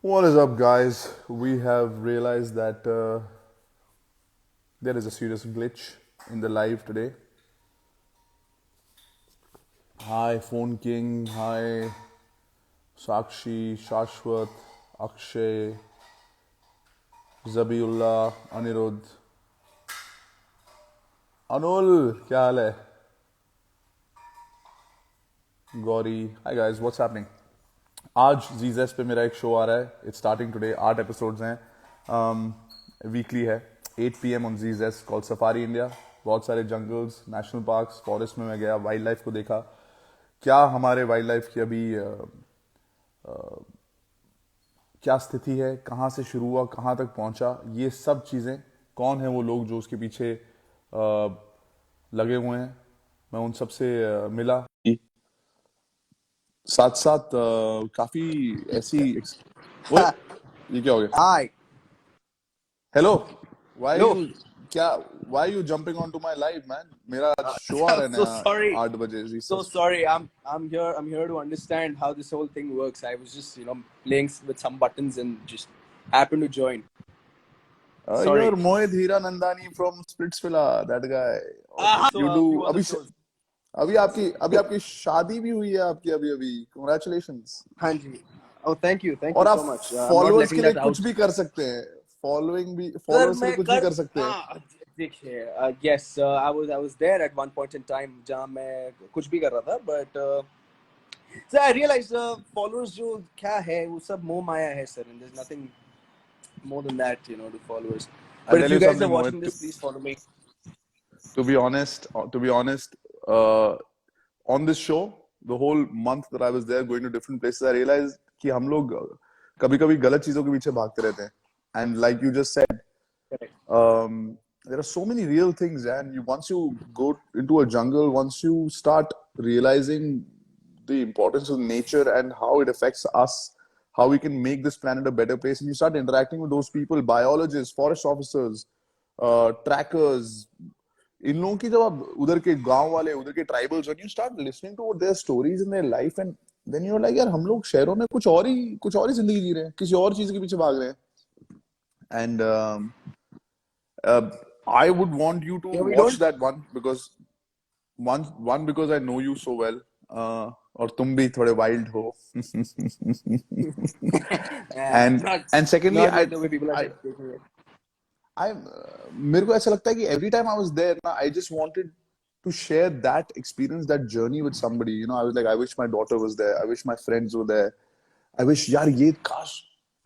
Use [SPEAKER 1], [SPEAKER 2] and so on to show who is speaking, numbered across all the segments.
[SPEAKER 1] What is up, guys? We have realized that there is a serious glitch in the live today. Hi, Phone King. Hi, Sakshi, Shashwat, Akshay, Zabiullah, Anirudh, Anul. क्या हाल है? Gauri. Hi guys, what's happening? आज जीजेस पे मेरा एक show आ रहा है. It's starting today. 8 episodes हैं. वीकली है. 8 PM ऑन जीजेस कॉल्ड सफारी इंडिया. बहुत सारे जंगल्स, नेशनल पार्क्स, फॉरेस्ट में मैं गया, वाइल्ड लाइफ को देखा. क्या हमारे वाइल्ड लाइफ की अभी क्या स्थिति है, कहाँ से शुरू हुआ, कहाँ तक पहुंचा, ये सब चीज़ें, कौन है वो लोग जो उसके पीछे लगे हुए हैं, मैं उन सबसे मिला. साथ साथ काफी ऐसी ओए, ये क्या हो गया?
[SPEAKER 2] Hi.
[SPEAKER 1] Hello. Why
[SPEAKER 2] Hello.
[SPEAKER 1] You क्या why you jumping on to my live man? मेरा शो आ रहा
[SPEAKER 2] I'm
[SPEAKER 1] है
[SPEAKER 2] so
[SPEAKER 1] नया
[SPEAKER 2] sorry.
[SPEAKER 1] 8 बजे
[SPEAKER 2] So
[SPEAKER 1] research.
[SPEAKER 2] sorry. I'm here to understand how this whole thing works. I was just playing with some buttons and just happened to join. Sorry.
[SPEAKER 1] You're Mohit Hiranandani from Splitsvilla, that guy. और
[SPEAKER 2] So
[SPEAKER 1] you
[SPEAKER 2] a
[SPEAKER 1] do
[SPEAKER 2] few other
[SPEAKER 1] अभी
[SPEAKER 2] shows.
[SPEAKER 1] अभी आपकी शादी भी हुई है आपकी अभी. Congratulations.
[SPEAKER 2] Hanji. Oh, thank you. Thank
[SPEAKER 1] और
[SPEAKER 2] you
[SPEAKER 1] आप
[SPEAKER 2] so much. I'm not
[SPEAKER 1] followers
[SPEAKER 2] letting
[SPEAKER 1] के लिए
[SPEAKER 2] that
[SPEAKER 1] कुछ
[SPEAKER 2] out.
[SPEAKER 1] भी कर सकते हैं.
[SPEAKER 2] Sir,
[SPEAKER 1] फॉलोअर्स के लिए
[SPEAKER 2] मैं
[SPEAKER 1] कुछ भी
[SPEAKER 2] कर
[SPEAKER 1] कर सकते हैं.
[SPEAKER 2] देखिए yes, I was there at one point in time जहाँ मैं कुछ भी कर रहा था, but so I realized followers जो क्या है वो सब मोह माया है sir, and there's nothing more than that, to followers.
[SPEAKER 1] I'll
[SPEAKER 2] But if
[SPEAKER 1] tell
[SPEAKER 2] you
[SPEAKER 1] you
[SPEAKER 2] guys are
[SPEAKER 1] something,
[SPEAKER 2] watching
[SPEAKER 1] Mohit.
[SPEAKER 2] this, please follow me.
[SPEAKER 1] To be honest, uh, on this show, the whole month that I was there, going to different places, I realized कि हम लोग कभी-कभी गलत चीजों के पीछे भागते रहते हैं. And like you just said,
[SPEAKER 2] Correct.
[SPEAKER 1] there are so many real things, and once you go into a jungle, once you start realizing the importance of nature and how it affects us, how we can make this planet a better place, and you start interacting with those people, biologists, forest officers, trackers, इन लोगों की जब आप उधर के गांव वाले, उधर के tribals, when you start listening to their stories in their life, and then you are like, यार हम लोग शहरों में कुछ और ही जिंदगी जी रहे हैं, किसी और चीज के पीछे भाग रहे हैं. And I would want you to
[SPEAKER 2] Yeah, we
[SPEAKER 1] watch
[SPEAKER 2] don't.
[SPEAKER 1] that one because because I know you so well. और तुम भी थोड़े wild हो. and
[SPEAKER 2] Not
[SPEAKER 1] and secondly,
[SPEAKER 2] not like the way people are
[SPEAKER 1] I
[SPEAKER 2] taking it.
[SPEAKER 1] I मेरे को ऐसा लगता है कि every time I was there, ना, I just wanted to share that experience, that journey with somebody. I was like, I wish my daughter was there. I wish my friends were there. I wish, यार ये काश.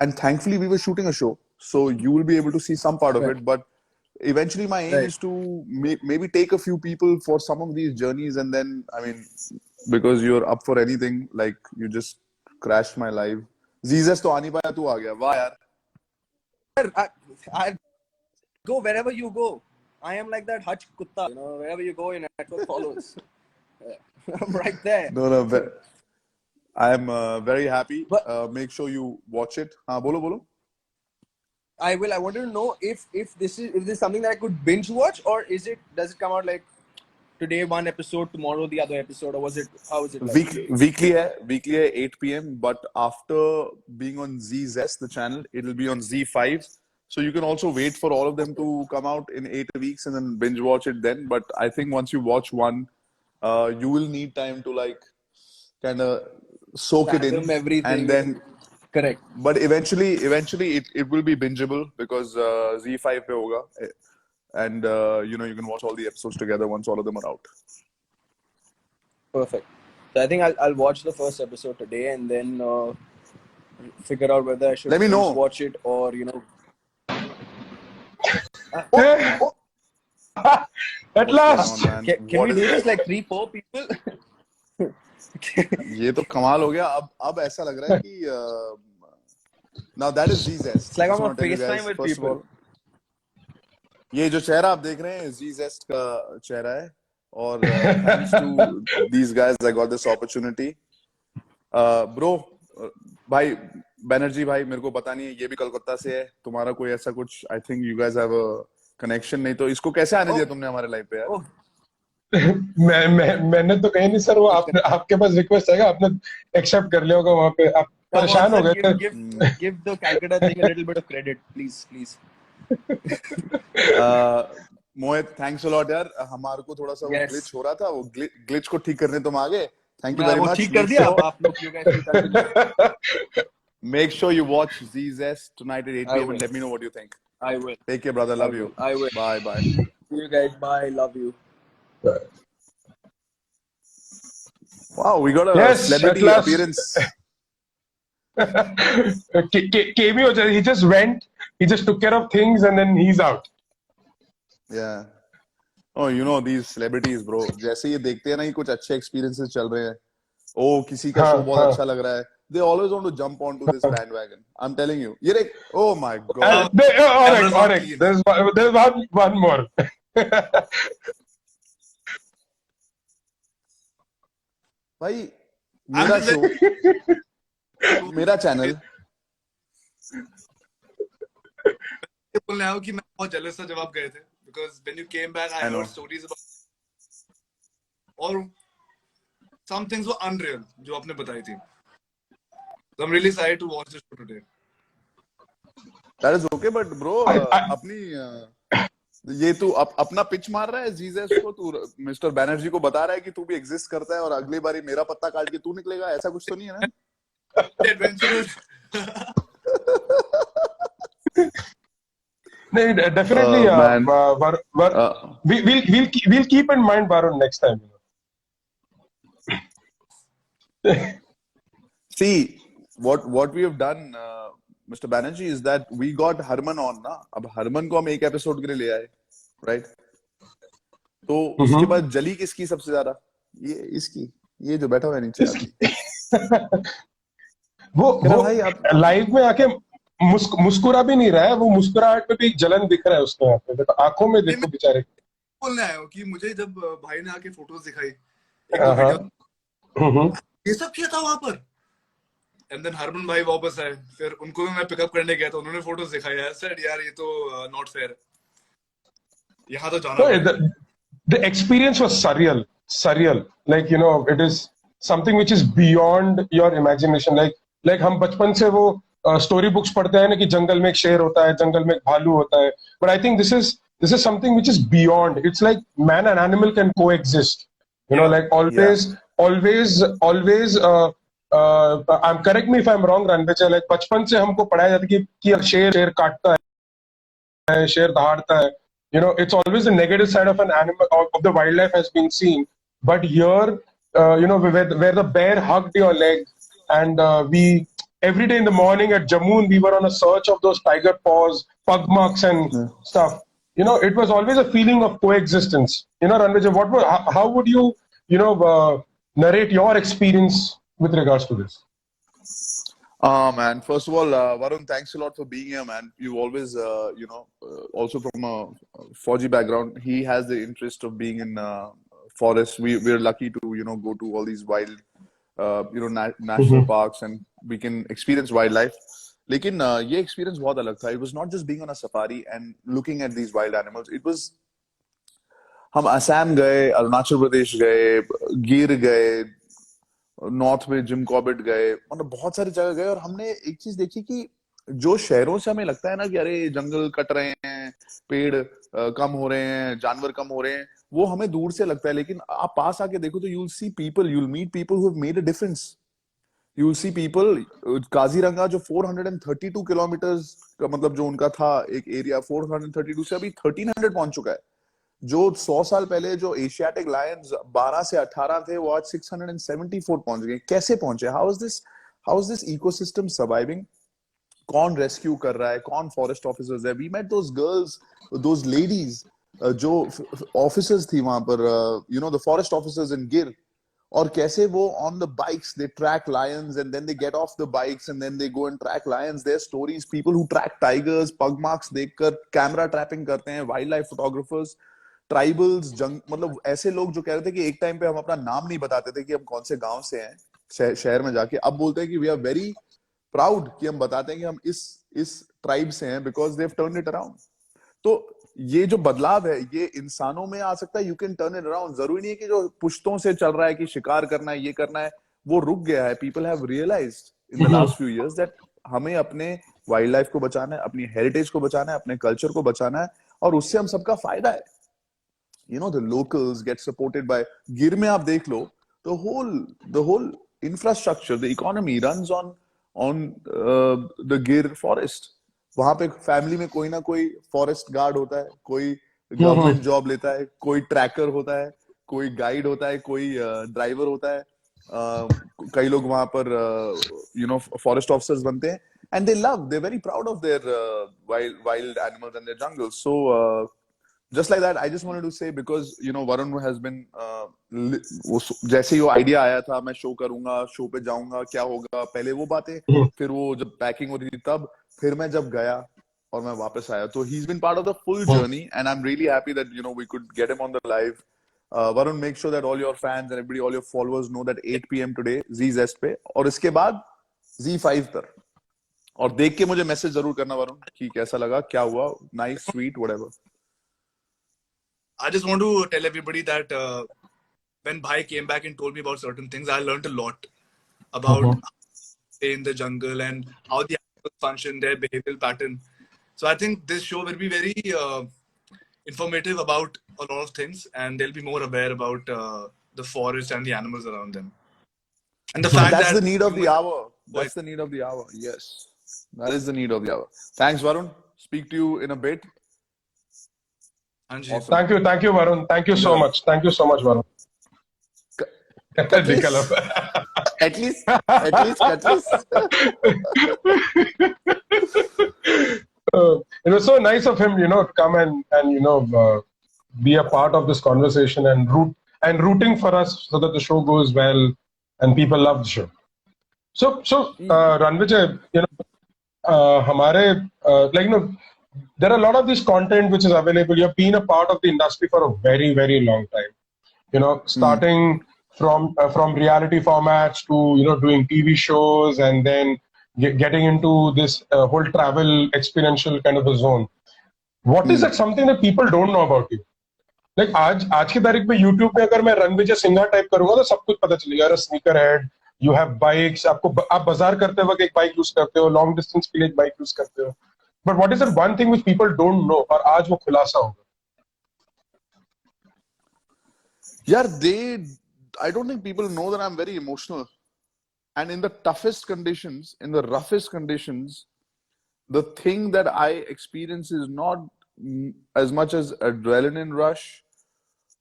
[SPEAKER 1] And thankfully, we were shooting a show, so you will be able to see some part of
[SPEAKER 2] Right.
[SPEAKER 1] it. But eventually, my aim
[SPEAKER 2] Right.
[SPEAKER 1] is to maybe take a few people for some of these journeys, and then, I mean, because you're up for anything, like you just crashed my live. Jesus तो आ नहीं पाया, तू आ गया. वाह यार.
[SPEAKER 2] Sir, I go wherever you go. I am like that Hutch Kutta. Wherever you go, your network follows. I'm right there.
[SPEAKER 1] No, I am very happy.
[SPEAKER 2] But
[SPEAKER 1] Make sure you watch it. हाँ, बोलो.
[SPEAKER 2] I will. I wanted to know if this is something that I could binge watch, or does it come out like today one episode, tomorrow the other episode, or how is it like?
[SPEAKER 1] Weekly है 8 PM, but after being on ZZest, the channel, it'll be on Z5. So you can also wait for all of them to come out in 8 weeks and then binge watch it then. But I think once you watch one, you will need time to like kind of soak it in,
[SPEAKER 2] Fathom everything.
[SPEAKER 1] and then
[SPEAKER 2] Correct.
[SPEAKER 1] but eventually it will be bingeable because Z5 pe hoga, and you can watch all the episodes together once all of them are out.
[SPEAKER 2] Perfect. So I think I'll watch the first episode today and then figure out whether I should
[SPEAKER 1] Let me
[SPEAKER 2] binge
[SPEAKER 1] know.
[SPEAKER 2] watch it or
[SPEAKER 3] At last.
[SPEAKER 1] What's going on, man?
[SPEAKER 2] Can
[SPEAKER 1] What
[SPEAKER 2] we
[SPEAKER 1] is
[SPEAKER 2] do
[SPEAKER 1] it?
[SPEAKER 2] this like 3-4 people?
[SPEAKER 1] ये तो कमाल हो गया. अब ऐसा लग रहा है कि now that is Zest.
[SPEAKER 2] It's like
[SPEAKER 1] Just
[SPEAKER 2] I'm on
[SPEAKER 1] want to tell you guys,
[SPEAKER 2] FaceTime with
[SPEAKER 1] first of
[SPEAKER 2] people.
[SPEAKER 1] all, ये जो चेहरा आप देख रहे हैं Zest का चेहरा है, और thanks to these guys I got this opportunity. Bro, भाई बैनर्जी भाई, मेरे को पता नहीं है, ये भी कलकत्ता से है. तुम्हारा कोई ऐसा कुछ, I think you guys have a connection. नहीं तो इसको कैसे आने दिया तुमने हमारे लाइव पे यार?
[SPEAKER 3] मैंने तो कहीं नहीं सर, वो आपके पास रिक्वेस्ट आएगा, आपने एक्सेप्ट कर लिया होगा वहां पे. परेशान हो
[SPEAKER 2] sir,
[SPEAKER 3] गए थे।
[SPEAKER 2] give the Calcutta thing a little bit of credit, please.
[SPEAKER 1] Mohit thanks a lot यार, हमारे को थोड़ा सा वो
[SPEAKER 2] Yes.
[SPEAKER 1] ग्लिच हो रहा था, वो ग्लिच को ठीक करने तुम आ गए, थैंक यू
[SPEAKER 2] मैं
[SPEAKER 1] वेरी
[SPEAKER 2] वो
[SPEAKER 1] मच।
[SPEAKER 2] ठीक कर दिया, अब आप लोग you guys will continue.
[SPEAKER 1] Make sure you watch ZS tonight at 8
[SPEAKER 2] I
[SPEAKER 1] p.m. and
[SPEAKER 2] will.
[SPEAKER 1] let me know what you think.
[SPEAKER 2] I will.
[SPEAKER 1] Take care, brother. Love you.
[SPEAKER 2] I will.
[SPEAKER 1] Bye.
[SPEAKER 2] See you guys. Bye. Love you.
[SPEAKER 1] Wow, we got a
[SPEAKER 3] Yes, at
[SPEAKER 1] celebrity
[SPEAKER 3] last.
[SPEAKER 1] appearance.
[SPEAKER 3] Cameo, he just went, he just took care of things and then he's out.
[SPEAKER 1] Yeah. Oh, you know these celebrities, bro. जैसे ये देखते हैं ना कि कुछ अच्छे experiences चल रहे हैं, ओ किसी का शो बहुत अच्छा लग रहा है, they always want to jump onto this bandwagon. I'm telling you. ये देख, oh my God.
[SPEAKER 3] All right. There's one more.
[SPEAKER 1] भाई मेरा शो, मेरा चैनल,
[SPEAKER 4] बोलने आया कि मैं बहुत jealous था जब आप गए थे, because when you came back, I heard stories about, और some things were unreal जो आपने बताई थी. So I'm really excited to watch this show today.
[SPEAKER 1] That is okay, but bro, अपनी ये तू अपना पिच मार रहा है जीसस को, तू मिस्टर बैनर्जी को बता रहा है कि तू भी एग्जिस्ट करता है और अगली बारी मेरा पत्ता काट के तू निकलेगा, ऐसा कुछ तो नहीं है ना?
[SPEAKER 4] Adventurous.
[SPEAKER 3] No, definitely. We'll keep in mind Varun next time.
[SPEAKER 1] See, what we have done, Mr. Banerjee, is that we got Harman on ना, अब हरमन को हम एक एपिसोड के लिए ले आए, right? तो उसके बाद जली किसकी सबसे ज्यादा? ये जो बैठा हुआ है नीचे,
[SPEAKER 3] वो
[SPEAKER 1] भाई आप
[SPEAKER 3] लाइव में आके मुस्कुरा भी नहीं रहा है, वो मुस्कुराहट पे भी जलन दिख रहा है उसके यहाँ पे, देखो आंखों में, देखो बेचारे।
[SPEAKER 4] बोलने आया हूँ कि मुझे जब भाई ने आके फोटोज दिखाई, एक दो वीडियो, ये सब किया था वहां पर, एंड देन हरमन भाई वापस आए, फिर उनको भी मैं पिकअप करने गया था, उन्होंने फोटोज दिखाई, यार सर यार ये तो नॉट फेयर, यहाँ तो जाना।
[SPEAKER 3] The experience was surreal. Like, you know, it is something which is beyond your imagination. Like हम बचपन से वो स्टोरी बुक्स पढ़ते हैं ना कि जंगल में एक शेर होता है, जंगल में एक भालू होता है, but I think this is something which is beyond. It's like man and animal can coexist. You know, like always. Correct me if I'm wrong, Ranvijay. Like बचपन से हमको पढ़ाया जाता है कि शेर काटता है, शेर दहाड़ता है. You know, it's always the negative side of an animal, of the wildlife has been seen. But here, you know, where the bear hugged your leg, and we every day in the morning at Jammun, we were on a search of those tiger paws, pug marks, and stuff. You know, it was always a feeling of coexistence. You know, Ranvijay, how would you, you know, narrate your experience with regards to this?
[SPEAKER 1] Man, first of all, Varun, thanks a lot for being here, man. You always, also from a Fauji background, he has the interest of being in forests. We're lucky to, go to all these wild, national parks, and we can experience wildlife. Lekin ये experience बहुत अलग था. It was not just being on a safari and looking at these wild animals. It was, हम असम गए, अरुणाचल प्रदेश गए, गिर गए, north में जिम कॉर्बेट गए, मतलब बहुत सारी जगह गए, और हमने एक चीज देखी कि जो शहरों से हमें लगता है ना कि अरे जंगल कट रहे हैं, पेड़ कम हो रहे हैं, जानवर कम हो रहे हैं, वो हमें दूर से लगता है, लेकिन आप पास आके देखो तो you'll see people, you'll meet people who have made a difference. You'll see people, Kaziranga जो 432 किलोमीटर्स का, मतलब जो उनका था एक एरिया, 432 से अभी 1300 पहुंच चुका है. जो 100 साल पहले जो एशियाटिक लायंस 12 से 18 थे, वो आज 674 पहुंच गए. कैसे पहुंचे? How is this ecosystem surviving? कौन रेस्क्यू कर रहा है? कौन फॉरेस्ट ऑफिसर्स है? We met those girls, those ladies जो ऑफिसर्स थी वहां पर, द फॉरेस्ट ऑफिसर्स इन गिर, और कैसे वो on the bikes they track lions and then they get off the bikes and then they go and track lions. Their stories, people who track tigers, pug marks देखकर camera trapping करते हैं, wild life photographers, tribals, मतलब ऐसे लोग जो कह रहे थे कि एक टाइम पे हम अपना नाम नहीं बताते थे कि हम कौन से गांव से हैं शहर में जाके, अब बोलते हैं कि वी आर वेरी प्राउड कि हम बताते हैं कि हम इस ट्राइब से हैं, because they have turned it around. तो ये जो बदलाव है ये इंसानों में आ सकता है. You can turn it around. जरूरी नहीं है कि जो पुश्तों से चल रहा है कि शिकार करना है, ये करना है, वो रुक गया है. People have realized in the last few years that हमें अपने वाइल्ड लाइफ को बचाना है, अपनी हेरिटेज को बचाना है, अपने कल्चर को बचाना है, और उससे हम सबका फायदा है. You know, the locals get supported by गिर में आप देख लो, the whole infrastructure, the economy runs on the गिर forest. वहां पे फैमिली में कोई ना कोई फॉरेस्ट गार्ड होता है, कोई गवर्नमेंट जॉब लेता है, कोई ट्रैकर होता है, कोई गाइड होता है, कोई ड्राइवर होता है. कई लोग वहां पर फॉरेस्ट ऑफिसर्स बनते हैं, and they're very proud of their wild animals and their jungles. So just like that, I just wanted to say, because Varun has been जैसे ही वो आइडिया आया था, मैं शो करूंगा, शो पे जाऊंगा, क्या होगा, पहले वो बातें, फिर वो जब पैकिंग हो रही थी तब, फिर मैं जब गया और मैं वापस आया, तो he's been part of the full journey, and I'm really happy that we could get him on the live. Varun, make sure that all your fans and everybody, all your followers know that 8 p.m. today ZZest पे, और इसके बाद Z5 पर, और देख के मुझे message जरूर करना वरुण कि कैसा लगा, क्या हुआ, nice, sweet, whatever.
[SPEAKER 4] I just want to tell everybody that when Bhai came back and told me about certain things, I learned a lot about how to stay in the jungle and how the animals function, their behavioral pattern. So I think this show will be very informative about a lot of things, and they'll be more aware about the forest and the animals around them. And the fact
[SPEAKER 1] that's
[SPEAKER 4] that
[SPEAKER 1] the need of the hour. That's the need of the hour. Yes, that is the need of the hour. Thanks, Varun. Speak to you in a bit.
[SPEAKER 4] Anji.
[SPEAKER 1] Awesome.
[SPEAKER 3] Thank you, Varun. Thank you so much. Thank you so much, Varun.
[SPEAKER 1] At least,
[SPEAKER 3] it was so nice of him, to come and be a part of this conversation and rooting for us so that the show goes well and people love the show. So Ranvijay, there are a lot of this content which is available. You've been a part of the industry for a very, very long time. Starting from reality formats to doing TV shows, and then getting into this whole travel experiential kind of a zone. What is that something that people don't know about you? Like आज की तारीख में YouTube पे अगर मैं Ranvijay Singha type करूंगा तो सब कुछ पता चलेगा. You're a sneakerhead, you have bikes, आप बाजार करते वक्त एक बाइक यूज करते हो, लॉन्ग डिस्टेंस के लिए एक बाइक यूज करते हो. But what is that one thing which people don't know, और आज वो खुलासा होगा?
[SPEAKER 1] Yeah, I don't think people know that I'm very emotional. And in the toughest conditions, in the roughest conditions, the thing that I experience is not as much as adrenaline rush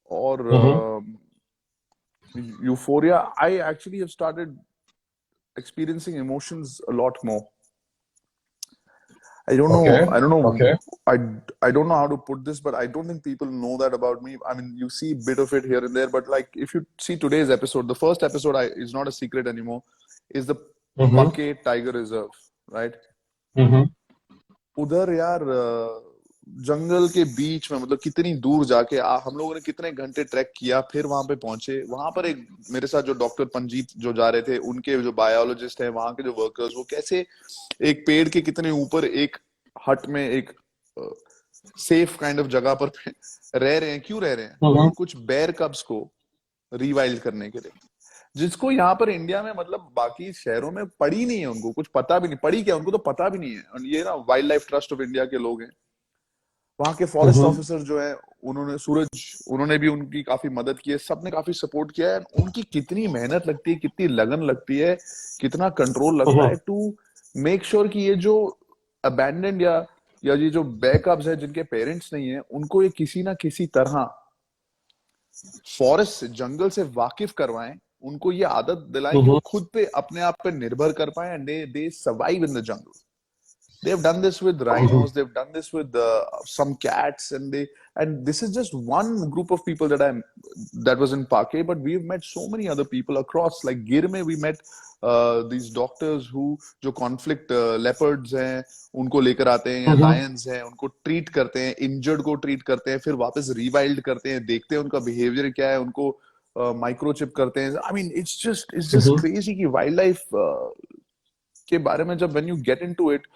[SPEAKER 1] or euphoria. I actually have started experiencing emotions a lot more. I don't know.
[SPEAKER 3] Okay.
[SPEAKER 1] I don't know how to put this, but I don't think people know that about me. I mean, you see a bit of it here and there, but like if you see today's episode, the first episode is not a secret anymore, is the Pake Tiger Reserve, right? उधर यार जंगल के बीच में, मतलब कितनी दूर जाके हम लोगों ने कितने घंटे ट्रैक किया, फिर वहां पे पहुंचे. वहां पर एक मेरे साथ जो डॉक्टर पंजीत जो जा रहे थे, उनके जो बायोलॉजिस्ट हैं, वहां के जो वर्कर्स, वो कैसे एक पेड़ के कितने ऊपर एक हट में एक सेफ काइंड ऑफ जगह पर रह रहे हैं. क्यों रह रहे हैं? कुछ बेयर कब्स को रिवाइल्ड करने के लिए, जिसको यहाँ पर इंडिया में मतलब बाकी शहरों में पड़ी नहीं है. उनको कुछ पता भी नहीं पड़ी, क्या उनको तो पता भी नहीं है. और ये ना wild life trust of India के लोग हैं, वहां के फॉरेस्ट ऑफिसर जो है, उन्होंने भी उनकी काफी मदद की है, सबने काफी सपोर्ट किया है. उनकी कितनी मेहनत लगती है, कितनी लगन लगती है, कितना कंट्रोल लगता है टू मेक श्योर कि ये जो अबैंडन्ड या ये जो बैकअप्स है, जिनके पेरेंट्स नहीं है, उनको ये किसी ना किसी तरह फॉरेस्ट से, जंगल से वाकिफ करवाएं, उनको ये आदत दिलाएं कि वो खुद पे अपने आप पे निर्भर कर पाए, and they survive in the jungle. They've done this with rhinos, they've done this with some cats, and this is just one group of people that was in Pake, but we've met so many other people across. Like Gir mein we met these doctors who जो conflict leopards हैं, उनको लेकर आते हैं, या lions हैं, उनको treat करते हैं, injured को treat करते हैं, फिर वापस rewild करते हैं, देखते हैं उनका behavior क्या है, उनको microchip करते हैं. I mean, it's just crazy कि wildlife के बारे में जब when you get into it,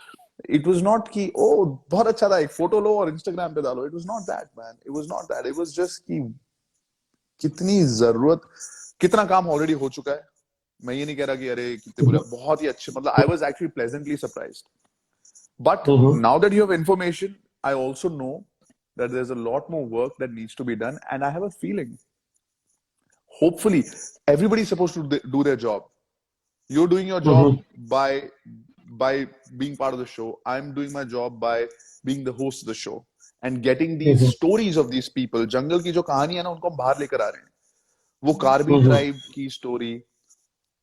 [SPEAKER 1] it was not कि बहुत अच्छा था, एक फोटो लो और इंस्टाग्राम पे डालो. It was not that, man. It was not that. It was just कि कितनी जरूरत, कितना काम ऑलरेडी हो चुका है, मैं ये नहीं कह रहा कि अरे कितने बुरे, बहुत ही अच्छे, मतलब I was actually pleasantly surprised. But now that you have information, I also know that there's a lot more work that needs to be done, and I have a feeling, hopefully, everybody's supposed to do their job. You're doing your job by being part of the show. I'm doing my job by being the host of the show and getting these stories of these people. जंगल की जो कहानी है ना, उनको हम बाहर लेकर आ रहे हैं. वो कार्बी ट्राइब की स्टोरी,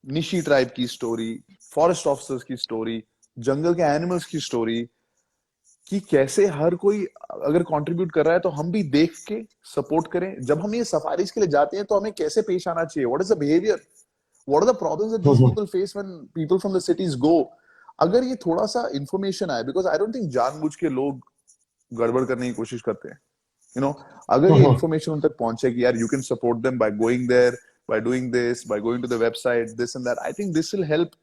[SPEAKER 1] निशी ट्राइब की स्टोरी, फॉरेस्ट ऑफिसर्स की स्टोरी, जंगल के एनिमल्स की स्टोरी, कि कैसे हर कोई अगर कंट्रीब्यूट कर रहा है तो हम भी देख के सपोर्ट करें. जब हम ये सफारीज के लिए जाते हैं तो हमें कैसे पेश आना चाहिए, what is the behaviour, what are the problems that these people face when people from the cities go. अगर ये थोड़ा सा इंफॉर्मेशन आए, बिकॉज आई डोंट थिंक जानबूझ के लोग गड़बड़ करने की कोशिश करते हैं, यू नो, अगर ये इंफॉर्मेशन उन तक पहुंचे कि यार you can support them by going there, by doing this, by going to the website, this and that, I think this will help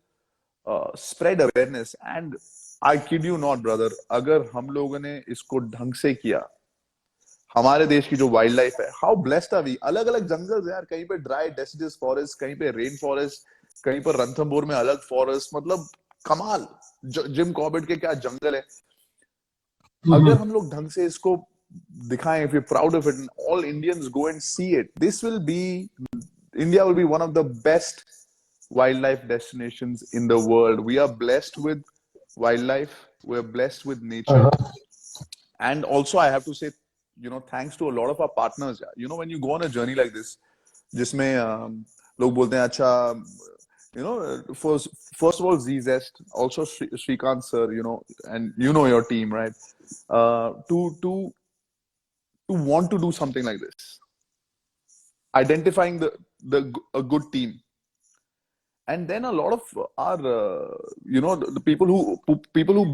[SPEAKER 1] spread awareness. And I kid you not, brother, अगर हम लोगों ने इसको ढंग से किया, हमारे देश की जो वाइल्ड लाइफ है, हाउ ब्लेस्ड आर वी. अलग अलग जंगल यार, कहीं पे ड्राई डेसिडस फॉरेस्ट, कहीं पे रेन फॉरेस्ट, कहीं पर रणथंभौर में अलग फॉरेस्ट, मतलब कमाल. जिम कॉर्बेट के क्या जंगल है. अगर हम लोग ढंग से इसको दिखाएं, if you're proud of it and all Indians go and see it, this will be, India will be one of the best wildlife destinations in the world. We are blessed with wildlife, we are blessed with nature. And also I have to say, you know, thanks to a lot of our partners. You know, when you go on a journey like this, जिसमें लोग बोलते हैं अच्छा, you know, first of all Zest, also Shrikant sir, you know, and you know your team, right? To want to do something like this, identifying a good team, and then a lot of our you know, the people who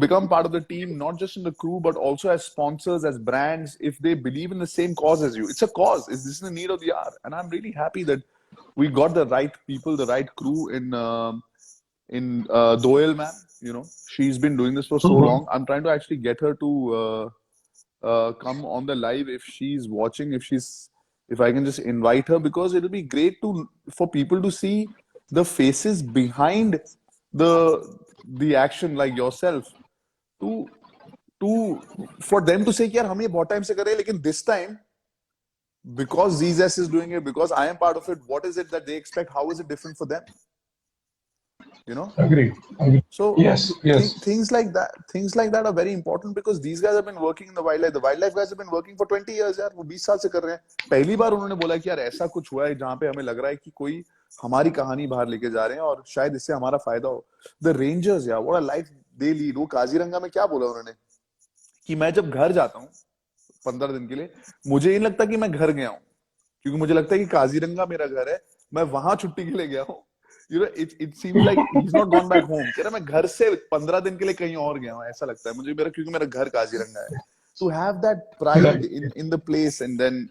[SPEAKER 1] become part of the team, not just in the crew but also as sponsors, as brands, if they believe in the same cause as you. It's a cause, this is the need of the hour, and I'm really happy that we got the right people, the right crew in Doyle, man. You know, she's been doing this for so long. I'm trying to actually get her to come on the live if she's watching, if I can just invite her, because it'll be great for people to see the faces behind the action, like yourself, for them to say कि यार हम ये बहुत time से कर रहे हैं, लेकिन this time because ZS is doing it, because I am part of it, what is it that they expect, how is it different for them, you know?
[SPEAKER 3] Agree.
[SPEAKER 1] So
[SPEAKER 3] yes.
[SPEAKER 1] Things like that are very important, because these guys have been working in the wildlife guys have been working for 20 years यार, वो 20 साल से कर रहे हैं. पहली बार उन्होंने बोला कि यार ऐसा कुछ हुआ है जहाँ पे हमें लग रहा है कि कोई हमारी कहानी बाहर लेके जा रहे हैं और शायद इससे हमारा फायदा हो. द रेंजर्स यार, what a life they lead. वो काजीरंगा में क्या बोला उन्होंने कि मैं जब घर जाता हूँ 15 दिन के लिए, मुझे नहीं लगता कि मैं घर गया हूँ, क्योंकि मुझे लगता है कि काजीरंगा मेरा घर है, मैं वहां छुट्टी के लिए गया हूँ. You know, it seems like he's not gone back home. कह रहा मैं घर से 15 दिन के लिए कहीं और गया हूँ, ऐसा लगता है मुझे, क्योंकि मेरा घर काजीरंगा है. To have that pride in the place, and then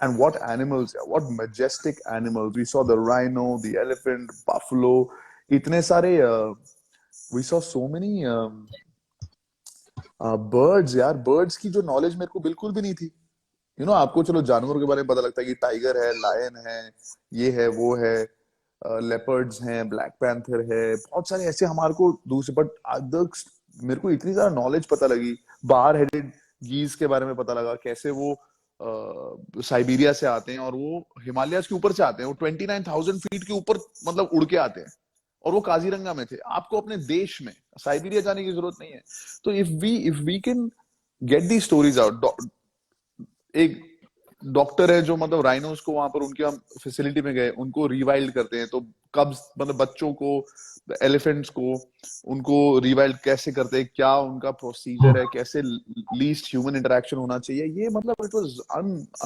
[SPEAKER 1] and what animals, what majestic animals. We saw the rhino, the elephant, buffalo, इतने सारे we saw so many birds यार. birds की जो knowledge मेरे को बिल्कुल भी नहीं थी. You know, आपको चलो जानवरों के बारे में पता लगता है कि टाइगर है, लायन है, ये है, वो है, लेपर्ड्स हैं, ब्लैक पैंथर है, बहुत सारे ऐसे हमारे को दूसरे. बट मेरे को इतनी ज्यादा नॉलेज पता लगी. बार हेडेड गीज के बारे में पता लगा, कैसे वो साइबेरिया से आते हैं और वो हिमालयाज के ऊपर से आते हैं. वो 29,000 फीट के ऊपर मतलब उड़ के आते हैं, और वो काजीरंगा में थे. आपको अपने देश में साइबेरिया जाने की जरूरत नहीं है. तो if we can get the stories out. एक डॉक्टर है जो मतलब राइनोस को वहां पर उनके हम फैसिलिटी में गए, उनको रिवाइल्ड करते हैं. तो कब्स मतलब बच्चों को, एलिफेंट्स को, उनको रिवाइल्ड कैसे करते हैं, क्या उनका प्रोसीजर है, कैसे लीस्ट ह्यूमन इंटरेक्शन होना चाहिए, ये मतलब it was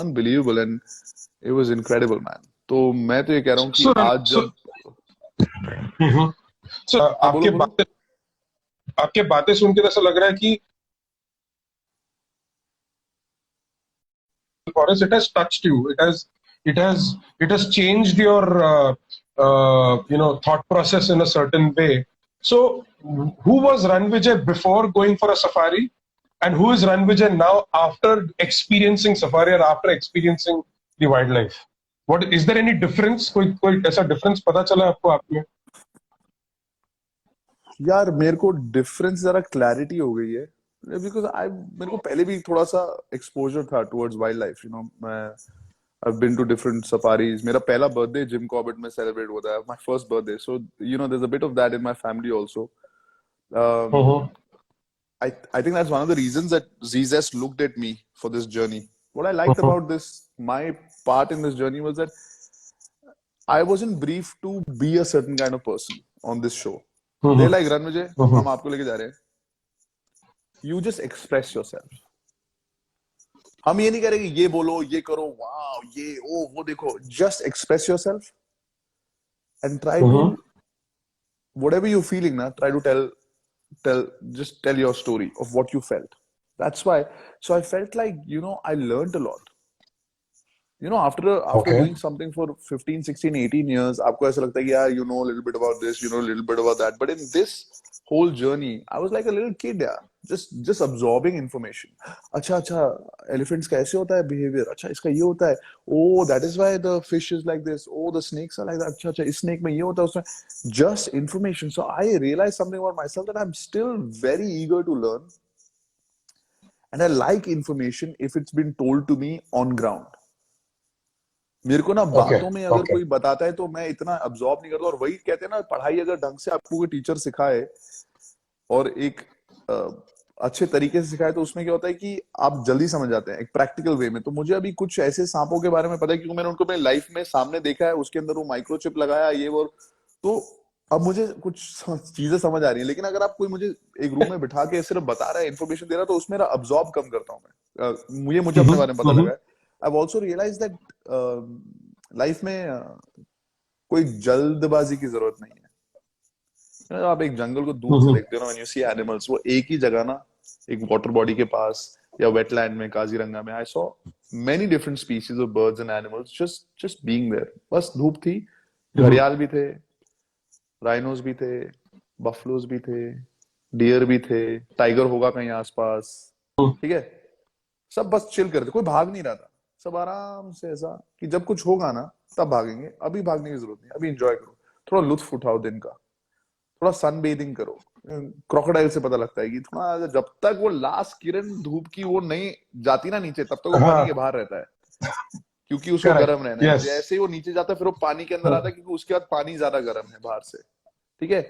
[SPEAKER 1] unbelievable and it was incredible, man. तो मैं तो ये कह रहा हूँ कि आज जब
[SPEAKER 3] आपके बातें सुन के ऐसा लग रहा है कि forest, it has touched you, it has changed your you know, thought process in a certain way. So who was Ranvijay before going for a safari, and who is Ranvijay now after experiencing safari or after experiencing the wildlife? What is there any difference? कोई ऐसा difference पता चला आपको आप में?
[SPEAKER 1] यार मेरे को डिफरेंस जरा क्लैरिटी हो गई है बिकॉज आई मेरे को पहले भी थोड़ा सा एक्सपोजर था टुवर्ड्स वाइल्ड लाइफ मैं I've been to different safaris. मेरा पहला बर्थडे जिम कॉर्बेट में सेलिब्रेट होता है, my first birthday. So there's a bit of that in my family also.
[SPEAKER 3] Mm-hmm.
[SPEAKER 1] I think that's one of the reasons that ZZS looked at me for this journey. What I liked about my part in this journey was that I wasn't briefed to be a certain kind of person on this show. They're like, Ranvijay, हम आपको लेके जा रहे हैं. You just express yourself. हम ये नहीं करेंगे ये बोलो ये करो वाओ ये ओ वो देखो. Just express yourself and try to whatever you're feeling na, try to just tell your story of what you felt. That's why. So I felt like I learned a lot. After doing something for 15, 16, 18 years, आपको ऐसा लगता है कि यार a little bit about this, a little bit about that. But in this whole journey, I was like a little kid, yeah, just absorbing information. अच्छा, elephants का ऐसे होता है behavior. अच्छा, इसका ये होता है. Oh, that is why the fish is like this. Oh, the snakes are like that. अच्छा, इस snake में ये होता है उसमें. Just information. So I realized something about myself that I'm still very eager to learn. And I like information if it's been told to me on ground. मेरे को ना बातों में अगर कोई बताता है तो मैं इतना अब्सॉर्ब नहीं करता. और वही कहते हैं ना, पढ़ाई अगर ढंग से आपको कोई टीचर सिखाए और एक अच्छे तरीके से सिखाए तो उसमें क्या होता है कि आप जल्दी समझ जाते हैं एक प्रैक्टिकल वे में. तो मुझे अभी कुछ ऐसे सांपों के बारे में पता है क्योंकि मैंने उनको मेरी लाइफ में सामने देखा है. उसके अंदर वो माइक्रोचिप लगाया ये वो. तो अब मुझे कुछ चीजें समझ आ रही है. लेकिन अगर आप कोई मुझे एक रूम में बिठा के सिर्फ बता रहा है, इन्फॉर्मेशन दे रहा है, तो उसमें अब्सॉर्ब कम करता हूँ मैं. मुझे अपने बारे में पता लगा है. I've also realized that life में कोई जल्दबाजी की जरूरत नहीं है. आप एक जंगल को दूर से देखते हो ना, when you see animals, वो एक ही जगह ना, एक वाटर बॉडी के पास या वेटलैंड में, काजीरंगा में, I saw many different species of birds and animals just being there. बस धूप थी, घड़ियाल भी थे, राइनोस भी थे, बफलोज भी थे, डियर भी थे, टाइगर होगा कहीं आसपास, ठीक है. सब बस चिल करते, कोई भाग नहीं रहा था. सब आराम से ऐसा कि जब कुछ होगा ना तब भागेंगे, अभी भागने की जरूरत नहीं, अभी एंजॉय करो, थोड़ा लुत्फ उठाओ दिन का, थोड़ा सन बेदिंग करो. क्रोकोडाइल से पता लगता है कि थोड़ा जब तक वो लास्ट किरण धूप की वो नहीं जाती ना नीचे, तब तक वो पानी के बाहर रहता है क्योंकि उसको गर्म रहना है. जैसे ही वो नीचे जाता है फिर वो पानी के अंदर आता है क्योंकि उसके बाद पानी ज्यादा गर्म है बाहर से. ठीक है.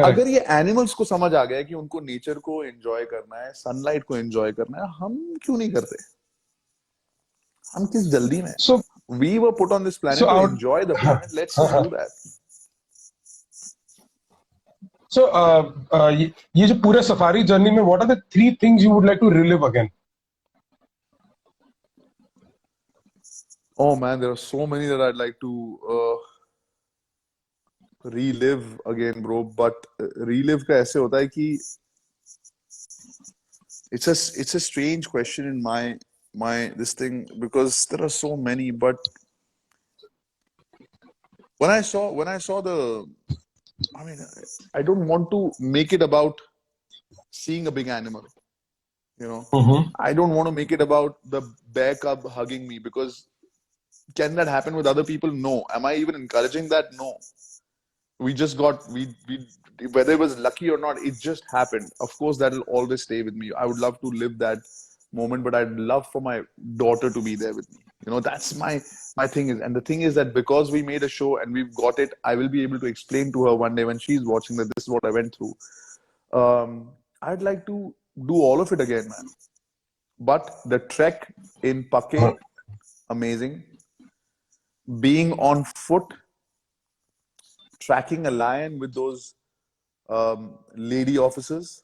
[SPEAKER 1] अगर ये एनिमल्स को समझ आ गया है कि उनको नेचर को एंजॉय करना है, सनलाइट को एंजॉय करना है, हम क्यों नहीं करते? हम किस जल्दी में? So we were put on this planet to enjoy the planet. Let's just do that.
[SPEAKER 3] So ये जो पूरे सफारी जर्नी में what are the 3 things you would like to relive again?
[SPEAKER 1] Oh man, there are so many that I'd like to relive again, bro. But relive का ऐसे होता है कि it's a strange question in my this thing because there are so many. But when I saw the, I mean, I don't want to make it about seeing a big animal, I don't want to make it about the bear cub hugging me, because can that happen with other people? No. Am I even encouraging that? No. We just got, whether it was lucky or not, it just happened. Of course, that will always stay with me. I would love to live that moment, but I'd love for my daughter to be there with me. That's my thing is, and the thing is that because we made a show and we've got it, I will be able to explain to her one day when she's watching that this is what I went through. I'd like to do all of it again, man. But the trek in Pake, amazing. Being on foot, tracking a lion with those lady officers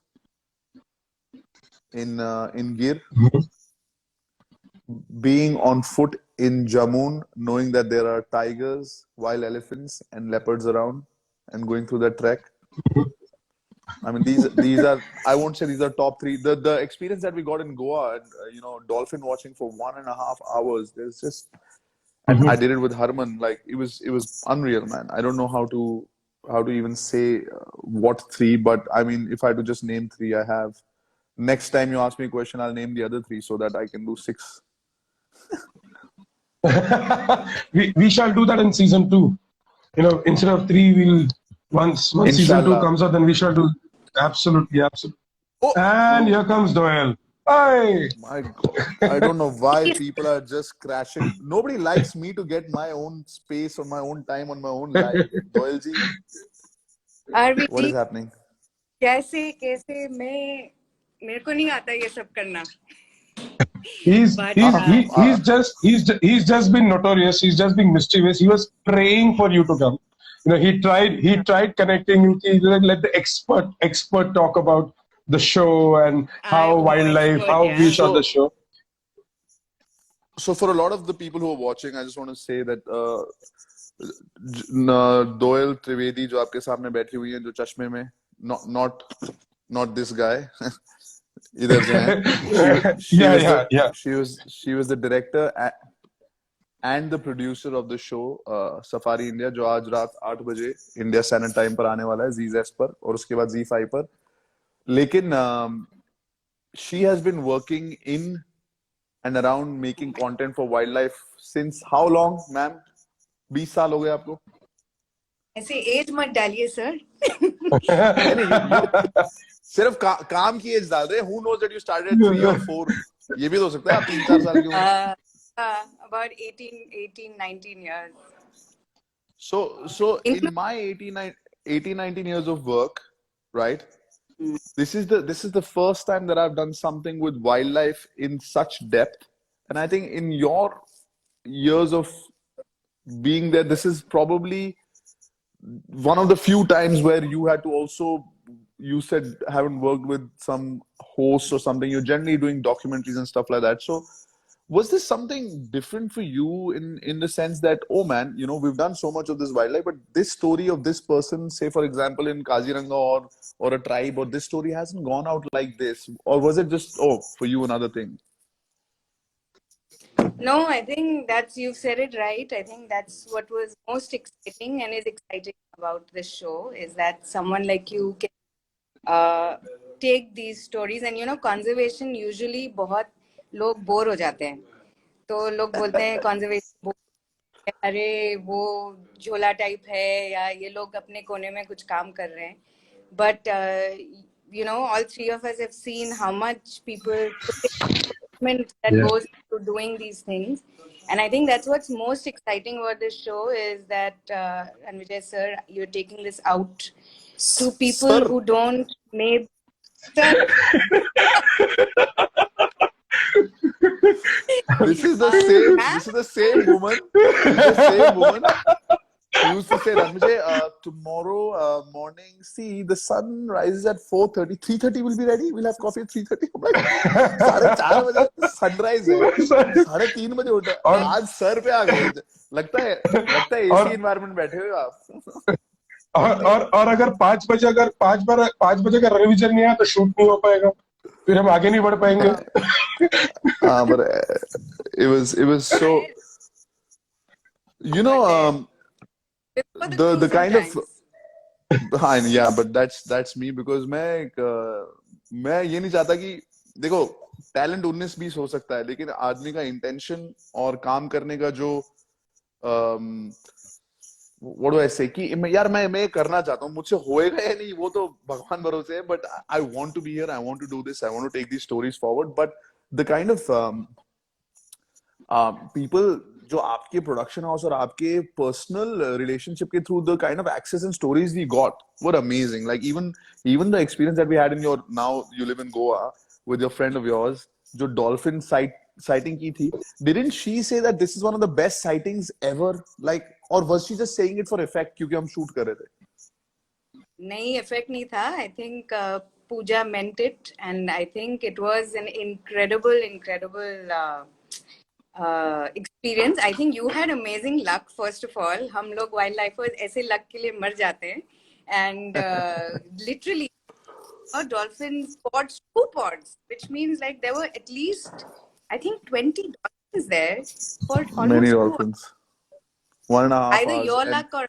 [SPEAKER 1] in Gir, being on foot in Jammun, knowing that there are tigers, wild elephants, and leopards around, and going through that trek. I mean, these are, I won't say these are top 3. The experience that we got in Goa, dolphin watching for 1.5 hours. There's just, and I did it with Harman. Like it was unreal, man. I don't know how to even say what 3, but I mean, if I had to just name 3, I have. Next time you ask me a question, I'll name the other 3 so that I can do 6.
[SPEAKER 3] we shall do that in season 2. You know, instead of 3, we'll once season 2
[SPEAKER 1] Inshallah.
[SPEAKER 3] comes out, then we shall do absolutely.
[SPEAKER 1] Oh,
[SPEAKER 3] And here comes Doyle. Hi.
[SPEAKER 1] my God. I don't know why people are just crashing. Nobody likes me to get my own space on my own time on my own life. Doyle ji,
[SPEAKER 5] आरवी
[SPEAKER 1] what
[SPEAKER 5] जी
[SPEAKER 1] is happening?
[SPEAKER 5] कैसे कैसे मैं मेरे को नहीं आता ये सब करना
[SPEAKER 3] He's
[SPEAKER 5] but
[SPEAKER 3] he's he,
[SPEAKER 1] Uh,
[SPEAKER 3] he's just been notorious. He's just been mischievous. He was praying for you to come. You know, he tried connecting you. Let the expert talk about the show and
[SPEAKER 5] I
[SPEAKER 3] how
[SPEAKER 5] वो
[SPEAKER 3] wildlife,
[SPEAKER 5] expert
[SPEAKER 3] how we
[SPEAKER 5] है
[SPEAKER 3] shot the
[SPEAKER 1] so,
[SPEAKER 3] show.
[SPEAKER 1] so for a lot of the people who are watching, I just want to say that Doyle Trivedi, जो आपके सामने बैठी हुई है, जो चश्मे में, not this guy. इधर जो है, she was the director and the producer of the show Safari India, जो आज रात 8 बजे India Standard Time पर आने वाला है, ZS पर, और उसके बाद Z5 पर. लेकिन she has been working in and around making content for wildlife since how long, ma'am? 20 साल हो गए आपको?
[SPEAKER 5] ऐसे एज मत डालिए सर
[SPEAKER 1] नहीं, you सिर्फ काम की एज डाल रहे. Who knows that you started at 3 or 4? ये भी तो हो सकता है आप 3-4 साल के होंगे.
[SPEAKER 5] about 18 19 years
[SPEAKER 1] So in my 18 19 years of work, right? This is the first time that I've done something with wildlife in such depth, and I think in your years of being there, this is probably one of the few times where you had to also, you said, haven't worked with some hosts or something. You're generally doing documentaries and stuff like that. So was this something different for you in the sense that, oh man, you know, we've done so much of this wildlife, but this story of this person, say for example in Kaziranga or a tribe, or this story hasn't gone out like this? Or was it just, oh, for you another thing?
[SPEAKER 5] no I think that's you've said it right. I think that's what was most exciting and is exciting about this show is that someone like you can take these stories and you know conservation usually बहुत लोग bore हो जाते हैं तो लोग बोलते हैं conservation अरे वो झोला टाइप है या ये लोग अपने कोने में कुछ काम कर रहे हैं but you know all three of us have seen how much people that goes to doing these things and I think that's what's most exciting about this show is that Ranvijay sir you're taking this out to people
[SPEAKER 1] Sir,
[SPEAKER 5] who don't maybe sir
[SPEAKER 1] this is the same woman. This is the same woman who used to say, Ranvijay, tomorrow morning, see, the sun rises at 4:30. 3:30 will be ready. We'll have coffee at 3:30. I'm like, 4:30 बजे sunrise है. 3:30 बजे उठा. आज sir पे आ गए. लगता है AC environment बैठे हुए आप.
[SPEAKER 3] और अगर 5 बजे का रणविजय नहीं आया तो शूट नहीं हो पाएगा, फिर हम आगे नहीं बढ़ पाएंगे.
[SPEAKER 1] But it was so, you know, the kind of yeah, but that's me because मैं ये नहीं चाहता कि देखो टैलेंट 19-20 हो सकता है लेकिन आदमी का इंटेंशन और काम करने का जो what do I say कि यार मैं करना चाहता हूँ, मुझसे होएगा या नहीं वो तो भगवान भरोसे है, but I want to be here, I want to do this, I want to take these stories forward, but the kind of people जो आपके प्रोडक्शन हाउस और आपके पर्सनल रिलेशनशिप के through the kind of access and stories we got were amazing. Like even the experience that we had in your, now you live in Goa with your friend of yours जो dolphin sighting की थी, didn't she say that this is one of the best sightings ever, like, or was she just saying it for effect क्योंकि हम shoot कर रहे थे?
[SPEAKER 5] नहीं effect नहीं था. I think Pooja meant it and I think it was an incredible experience. I think you had amazing luck first of all. हम लोग wildlifers ऐसे luck के लिए मर जाते हैं and literally dolphins pods, 2 pods, which means like there were at least I think 20 dolphins there for almost
[SPEAKER 1] Many
[SPEAKER 5] 2
[SPEAKER 1] dolphins. 1.5
[SPEAKER 5] either
[SPEAKER 1] hours.
[SPEAKER 5] your luck or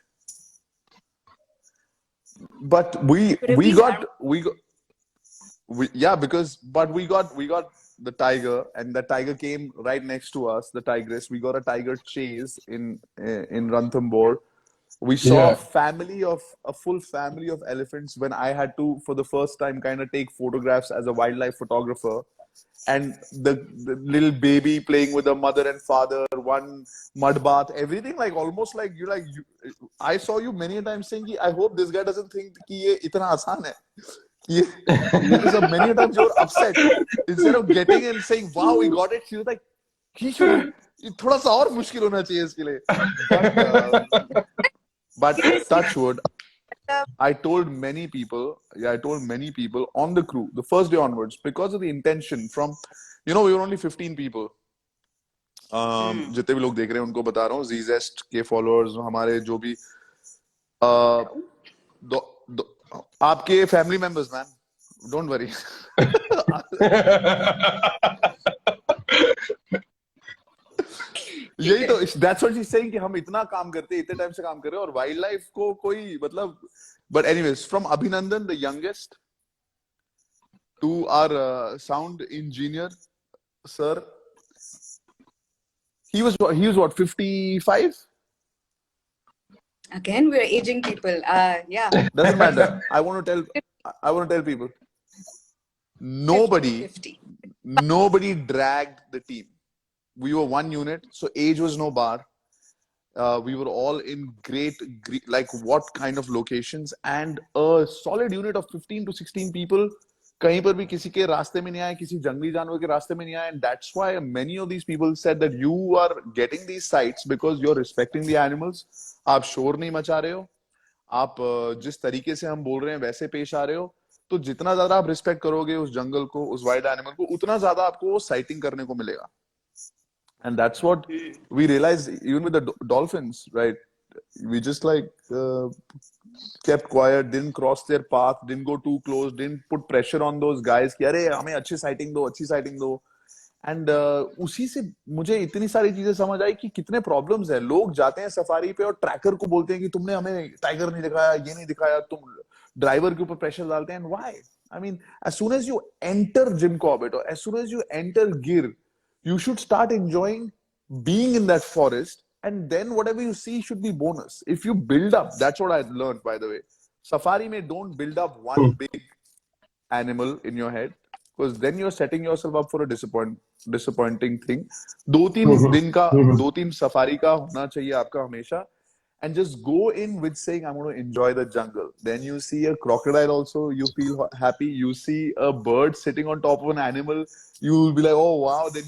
[SPEAKER 1] But we got yeah, because but we got the tiger, and the tiger came right next to us, the tigress. We got a tiger chase in Ranthambore. We saw
[SPEAKER 3] Yeah.
[SPEAKER 1] a full family of elephants when I had to, for the first time, kind of take photographs as a wildlife photographer. And the little baby playing with the mother and father, one mud bath, everything like almost like you. I saw you many a times saying, I hope this guy doesn't think कि ये इतना आसान है. ये तो सब many a times you were upset instead of getting and saying, wow, we got it. She was like, he should. थोड़ा सा और मुश्किल होना चाहिए इसके लिए. But touch wood, I told many people on the crew, the first day onwards, because of the intention from, we were only 15 people. जितने भी लोग देख रहे हैं उनको बता रहा हूँ, Zest के followers, हमारे जो भी आपके family members, man, don't worry. यही तो, that's what she's saying कि हम इतना काम करते हैं, इतने टाइम से काम कर रहे हैं और वाइल्ड लाइफ को कोई मतलब. But anyways, from Abhinandan, the youngest, to our sound engineer, sir, he was what, 55?
[SPEAKER 5] Again, we're aging people. Yeah.
[SPEAKER 1] Doesn't matter. I want to tell people, nobody
[SPEAKER 5] 50.
[SPEAKER 1] dragged the team. We were one unit, so age was no bar. We were all in great, like what kind of locations, and a solid unit of 15 to 16 people. कहीं पर भी किसी के रास्ते में नहीं आए, किसी जंगली जानवर के रास्ते में नहीं आए. And that's why many of these people said that you are getting these sites because you're respecting the animals. आप शोर नहीं मचा रहे हो, आप जिस तरीके से हम बोल रहे हैं वैसे पेश आ रहे हो. तो जितना ज्यादा आप रिस्पेक्ट करोगे उस जंगल को, उस वाइल्ड एनिमल को, उतना ज्यादा आपको साइटिंग करने को मिलेगा. And that's what we realized even with the dolphins, right? We just like kept quiet, didn't cross their path, didn't go too close, didn't put pressure on those guys कि अरे हमें अच्छी sighting दो. And उसी से मुझे इतनी सारी चीजें समझ आई कि कितने प्रॉब्लम्स है. लोग जाते हैं सफारी पे और ट्रैकर को बोलते हैं कि तुमने हमें टाइगर नहीं दिखाया, ये नहीं दिखाया, तुम ड्राइवर के ऊपर प्रेशर डालते हैं. And why? I mean, as soon as you enter Jim Corbett or as soon as you enter Gir, you should start enjoying being in that forest, and then whatever you see should be bonus. If you build up, that's what I learned, by the way. Safari mein don't build up one big animal in your head, because then you're setting yourself up for a disappointing thing. दो तीन safari का होना चाहिए आपका हमेशा. And just go in with saying, I'm going to enjoy the jungle. Then you see a crocodile also, you feel happy. You see a bird sitting on top of an animal, you'll be like, oh wow. Then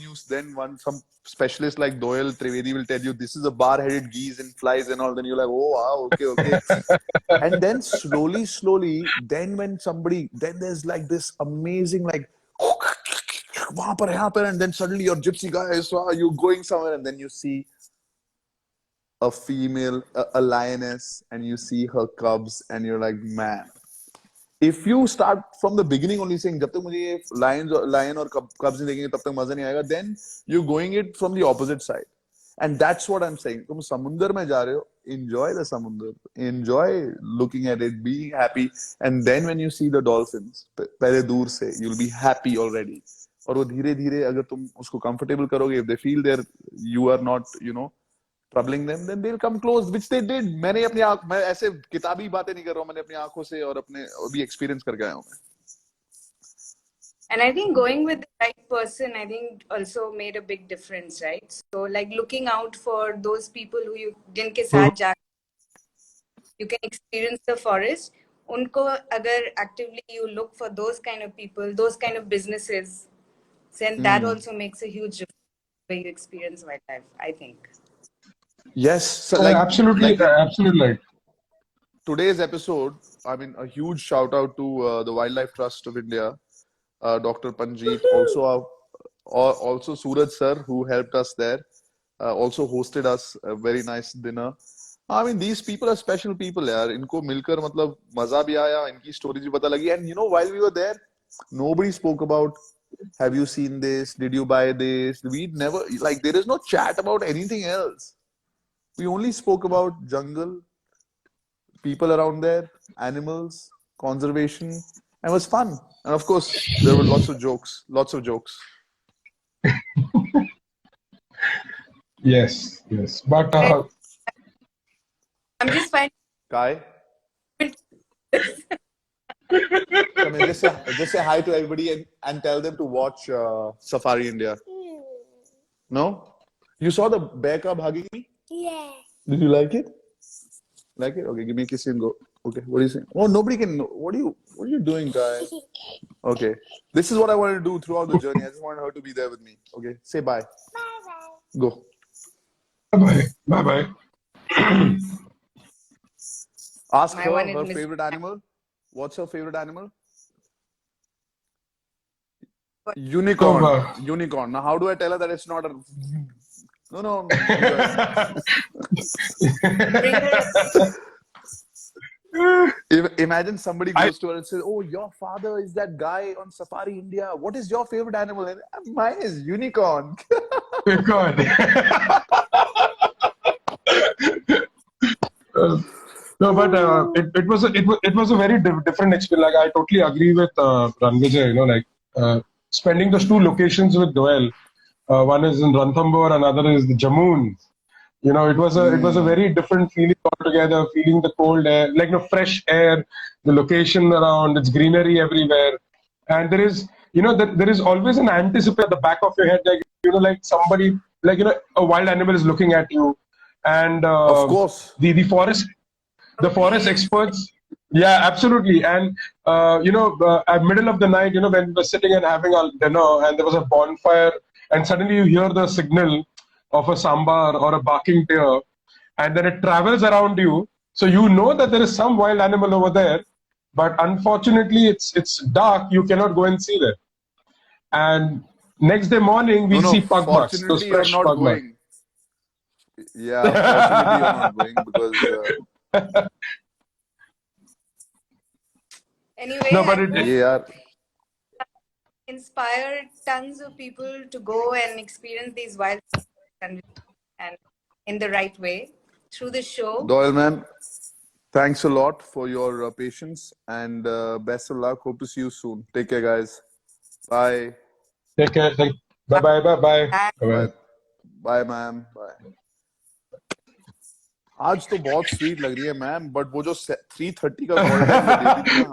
[SPEAKER 1] some specialist like Doyle Trivedi will tell you, this is a bar-headed geese and flies and all. Then you're like, oh wow, okay. And then slowly, then there's like this amazing like, वहाँ पर, यहाँ पर, and then suddenly your gypsy guys, you're going somewhere, and then you see a female, a lioness, and you see her cubs, and you're like, man. If you start from the beginning only saying, जब तक मुझे ये lion और cubs नहीं देखेंगे तब तक मजा नहीं आएगा, then you're going it from the opposite side. And that's what I'm saying. तुम समुंदर में जा रहे हो, enjoy the समुंदर, enjoy looking at it, being happy, and then when you see the dolphins, पहले दूर से, you'll be happy already. और वो धीरे धीरे अगर तुम उसको comfortable करोगे, if they feel you are not, troubling them, then they'll come close, which they did. मैं ऐसे किताबी बातें नहीं कर रहा हूँ, मैंने अपनी आंखों से और अपने भी एक्सपीरियंस करके आया हूँ मैं.
[SPEAKER 5] And I think going with the right person, I think also made a big difference, right? So like looking out for those people who जिनके साथ जा, you can experience the forest. उनको अगर actively you look for those kind of people, those kind of businesses, then that also makes a huge difference when you experience wildlife, I think.
[SPEAKER 1] Yes, so
[SPEAKER 3] absolutely right.
[SPEAKER 1] Today's episode, I mean, a huge shout out to the Wildlife Trust of India, Dr. Panjeet, also Suraj sir, who helped us there, also hosted us a very nice dinner. I mean, these people are special people, यार. इनको मिलकर मतलब मजा भी आया, इनकी stories भी पता लगी. And while we were there, nobody spoke about, have you seen this? Did you buy this? We never, like, there is no chat about anything else. We only spoke about jungle, people around there, animals, conservation, and it was fun. And of course, there were lots of jokes.
[SPEAKER 3] Yes, yes. But
[SPEAKER 5] I'm just finding
[SPEAKER 1] Kai, come in. Just say hi to everybody and tell them to watch Safari India. No? You saw the bear cub hugging me? Did you like it? Like it? Okay, give me a kiss and go. Okay, what are you saying? Oh, nobody can know. What are you doing, Kai? Okay. This is what I wanted to do throughout the journey. I just wanted her to be there with me. Okay. Say bye. Go.
[SPEAKER 3] bye, bye, bye.
[SPEAKER 1] Ask
[SPEAKER 5] my one
[SPEAKER 1] her
[SPEAKER 5] is
[SPEAKER 1] her
[SPEAKER 5] Miss.
[SPEAKER 1] favorite animal. What's her favorite animal?
[SPEAKER 3] So,
[SPEAKER 1] Unicorn. Unicorn. Now, how do I tell her that it's not a... No, enjoy.
[SPEAKER 5] Bring her.
[SPEAKER 1] Imagine somebody
[SPEAKER 3] I
[SPEAKER 1] goes to her and says, "Oh, your father is that guy on Safari India. What is your favorite animal?" And mine is unicorn.
[SPEAKER 3] God. No, but it was a very different experience. Like I totally agree with Ranvijay. Like spending those two locations with Doyle. One is in Ranthambore, another is the Jammun. It was a very different feeling altogether. Feeling the cold air, like fresh air, the location around, it's greenery everywhere, and there is always an anticipation at the back of your head, like somebody, a wild animal is looking at you, and
[SPEAKER 1] Of course.
[SPEAKER 3] the forest experts. Yeah, absolutely. And at middle of the night, when we were sitting and having our dinner, and there was a bonfire, and suddenly you hear the signal of a sambar or a barking deer, and then it travels around you, so you know that there is some wild animal over there, but unfortunately it's dark, you cannot go and see that. And next day morning we
[SPEAKER 1] No.
[SPEAKER 3] see pug marks, those
[SPEAKER 1] Fortunately, you're
[SPEAKER 3] fresh
[SPEAKER 1] not
[SPEAKER 3] pug marks.
[SPEAKER 1] going. Yeah, fortunately, you're not going because
[SPEAKER 5] Anyway,
[SPEAKER 3] No,
[SPEAKER 5] I
[SPEAKER 3] but
[SPEAKER 5] hope
[SPEAKER 1] yeah.
[SPEAKER 5] inspire tons of people to go and experience these wild and in the right way through the show.
[SPEAKER 1] Doyle, man, thanks a lot for your patience and best of luck. Hope to see you soon. Take care, guys. Bye.
[SPEAKER 3] take care. Bye bye, bye bye,
[SPEAKER 5] Bye.
[SPEAKER 3] bye.
[SPEAKER 1] Bye. Bye, ma'am. Bye. आज तो बहुत sweet लग रही है ma'am, but वो जो 3:30 का call time जो देती थी ना,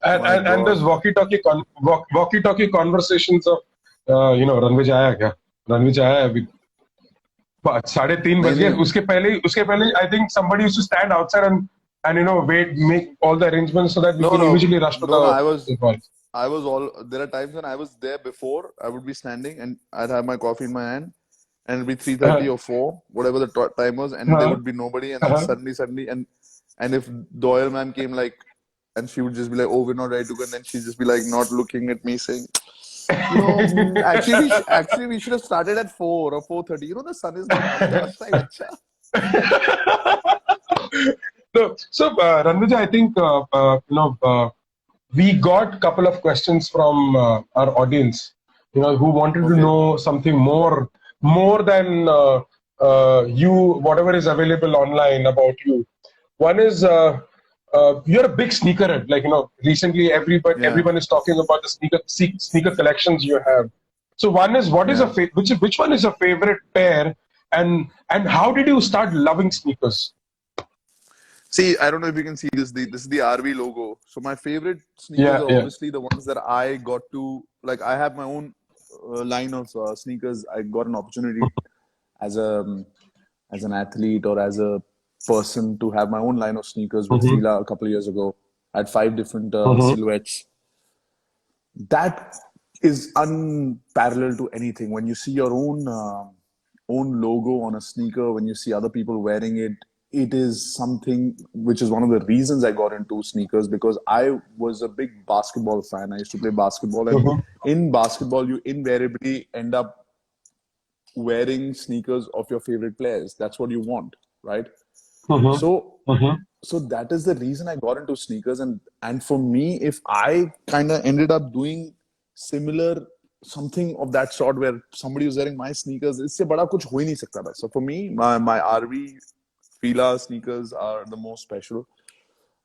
[SPEAKER 1] my
[SPEAKER 3] And those
[SPEAKER 1] God.
[SPEAKER 3] walkie-talkie conversations of Ranvijay आया क्या? Ranvijay आया अभी 3:30
[SPEAKER 1] नहीं
[SPEAKER 3] बज गए.
[SPEAKER 1] नहीं.
[SPEAKER 3] उसके पहले I think somebody used to stand outside and wait, make all the arrangements so that we
[SPEAKER 1] No,
[SPEAKER 3] can
[SPEAKER 1] no,
[SPEAKER 3] immediately rush to
[SPEAKER 1] no.
[SPEAKER 3] the call.
[SPEAKER 1] There are times when I was there before. I would be standing and I'd have my coffee in my hand, and it'd be 3:30 or 4, whatever the time was, and there would be nobody, and then suddenly, and if Doyle man came and she would just be like, "Oh, we're not ready to go," and then she'd just be like, not looking at me, saying, actually we should have started at 4 or 4:30. The sun is not coming last time. Acha.
[SPEAKER 3] So Ranvijay, I think we got a couple of questions from our audience, who wanted to
[SPEAKER 1] Okay.
[SPEAKER 3] know something more than you, whatever is available online about you. One is you're a big sneakerhead. Recently
[SPEAKER 1] Yeah.
[SPEAKER 3] everyone is talking about the sneaker collections you have. So one is, what is
[SPEAKER 1] Yeah.
[SPEAKER 3] which one is your favorite pair, and how did you start loving sneakers?
[SPEAKER 1] See, I don't know if you can see this. This is the RV logo. So my favorite sneakers
[SPEAKER 3] Yeah,
[SPEAKER 1] are
[SPEAKER 3] yeah.
[SPEAKER 1] obviously the ones that I got to, like, I have my own line of sneakers. I got an opportunity as an athlete or as a person to have my own line of sneakers with
[SPEAKER 3] Mm-hmm.
[SPEAKER 1] Fila a couple of years ago. I had 5 different
[SPEAKER 3] Mm-hmm.
[SPEAKER 1] silhouettes. That is unparalleled to anything. When you see your own logo on a sneaker, when you see other people wearing it, it is something which is one of the reasons I got into sneakers, because I was a big basketball fan. I used to play basketball, and
[SPEAKER 3] Mm-hmm.
[SPEAKER 1] in basketball, you invariably end up wearing sneakers of your favorite players. That's what you want, right?
[SPEAKER 3] Mm-hmm.
[SPEAKER 1] So
[SPEAKER 3] Mm-hmm.
[SPEAKER 1] so that is the reason I got into sneakers, and for me, if I kind of ended up doing similar something of that sort where somebody was wearing my sneakers, इससे बड़ा कुछ हो ही नहीं सकता था. So for me, my RV Fila sneakers are the most special.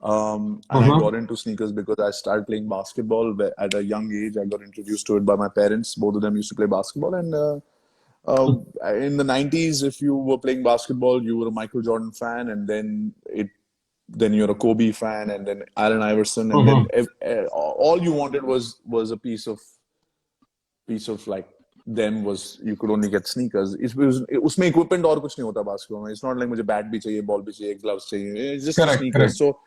[SPEAKER 1] And I
[SPEAKER 3] Mm-hmm.
[SPEAKER 1] got into sneakers because I started playing basketball at a young age. I got introduced to it by my parents. Both of them used to play basketball, and In the 90s, if you were playing basketball, you were a Michael Jordan fan, and then you're a Kobe fan, and then Allen Iverson, and then all you wanted was a piece of like them was you could only get sneakers. उसमें equipment और कुछ नहीं होता basketball में. It's not like मुझे bat भी चाहिए, ball भी चाहिए, gloves चाहिए. It's just sneakers. So.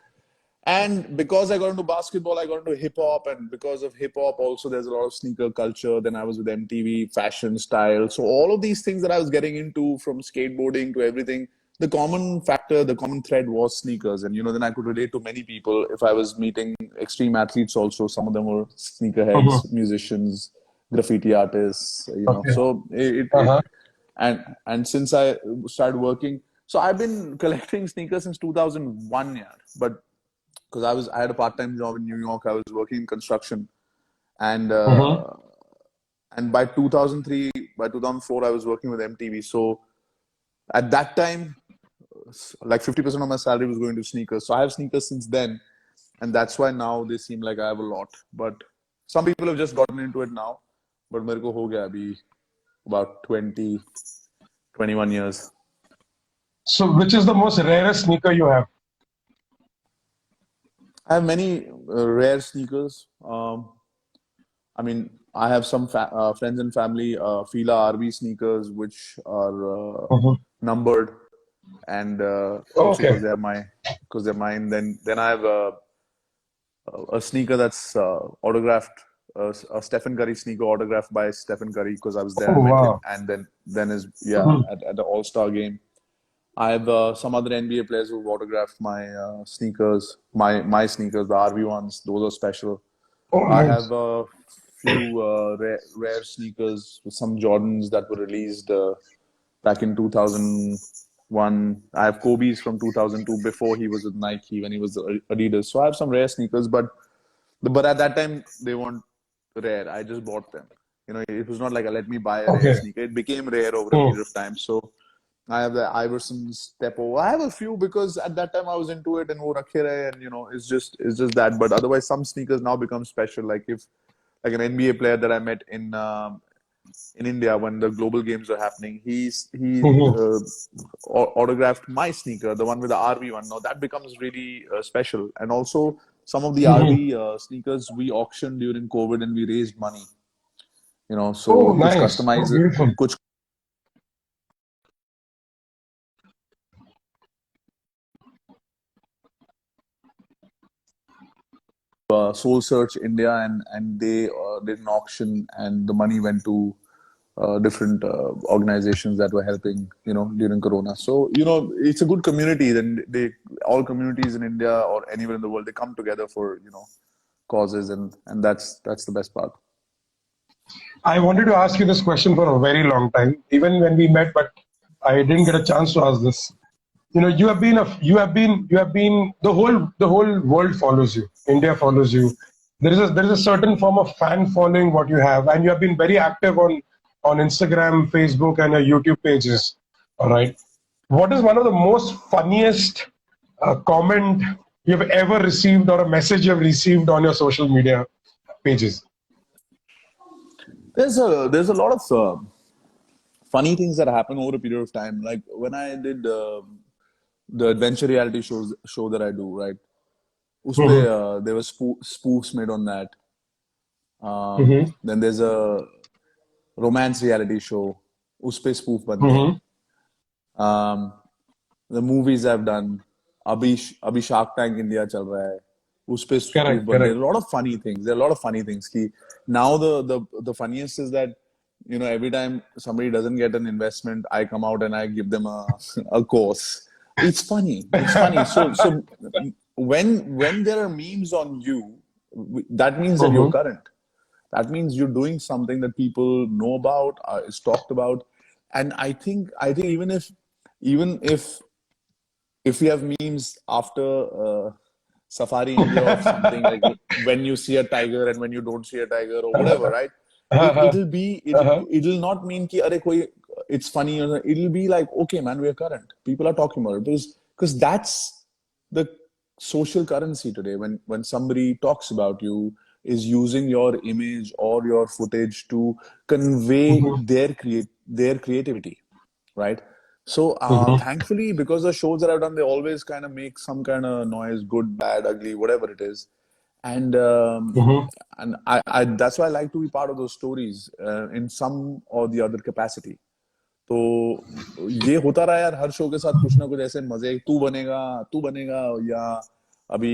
[SPEAKER 1] And because I got into basketball, I got into hip hop, and because of hip hop, also there's a lot of sneaker culture. Then I was with MTV, fashion, style. So all of these things that I was getting into, from skateboarding to everything, the common factor, the common thread was sneakers. And then I could relate to many people. If I was meeting extreme athletes, also some of them were sneakerheads, musicians, graffiti artists. So and since I started working, so I've been collecting sneakers since 2001, yeah, but. Because I had a part-time job in New York. I was working in construction, and by 2003, by 2004, I was working with MTV. So at that time, like 50% of my salary was going to sneakers. So I have sneakers since then, and that's why now they seem like I have a lot. But some people have just gotten into it now. But मेरे को हो गया अभी about 20, 21 years.
[SPEAKER 3] So which is the most rarest sneaker you have?
[SPEAKER 1] I have many rare sneakers. I mean, I have some friends and family Fila RV sneakers, which are numbered, and also because they're mine. Then I have a sneaker that's autographed, a Stephen Curry sneaker autographed by Stephen Curry, because I was there and met him. And then at the All-Star game. I have some other NBA players who've autographed my sneakers, my sneakers, the RV ones. Those are special. I have a few rare sneakers, some Jordans that were released back in 2001. I have Kobe's from 2002, before he was with Nike, when he was Adidas. So I have some rare sneakers, but at that time they weren't rare. I just bought them. It was not like let me buy a rare sneaker. It became rare over a period of time. So I have the Iverson Steppo. I have a few because at that time I was into it, and wo rakhe rahe, and it's just that. But otherwise, some sneakers now become special. Like an NBA player that I met in India when the global games were happening, he autographed my sneaker, the one with the RV one. Now that becomes really special. And also some of the RV sneakers we auctioned during COVID, and we raised money. So
[SPEAKER 3] nice.
[SPEAKER 1] Customize kuch Soul Search India, and they did an auction, and the money went to different organizations that were helping during Corona. So it's a good community. Then all communities in India or anywhere in the world, they come together for causes, and that's the best part.
[SPEAKER 3] I wanted to ask you this question for a very long time, even when we met, but I didn't get a chance to ask this. You have been the whole world follows you. India follows you. There is a certain form of fan following what you have, and you have been very active on Instagram, Facebook, and your YouTube pages. All right. What is one of the most funniest comment you've ever received, or a message you've received on your social media pages?
[SPEAKER 1] There's a lot of funny things that happen over a period of time. Like when I did the adventure reality show that I do, right? There were spoofs made on that. Then there's a romance reality show. Uspe spoof bande. The movies I've done. Abhi Shark Tank India chal raha hai. Uspe spoof bande. There are a lot of funny things. Ki now the funniest is that every time somebody doesn't get an investment, I come out and I give them a course. It's funny. So when there are memes on you, that means that you're current. That means you're doing something that people know about, is talked about. And I think even if we have memes after Safari India or something, like when you see a tiger and when you don't see a tiger or whatever, right? It'll not mean ki arey koi it's funny, or it'll be like, okay man, we are current. People are talking about it, because that's the social currency today. When somebody talks about you, is using your image or your footage to convey their creativity, right? So thankfully, because the shows that I've done, they always kind of make some kind of noise, good, bad, ugly, whatever it is, and I that's why I like to be part of those stories in some or the other capacity. तो ये होता रहा यार, हर show के साथ कुछ ना कुछ ऐसे मजे, तू बनेगा या अभी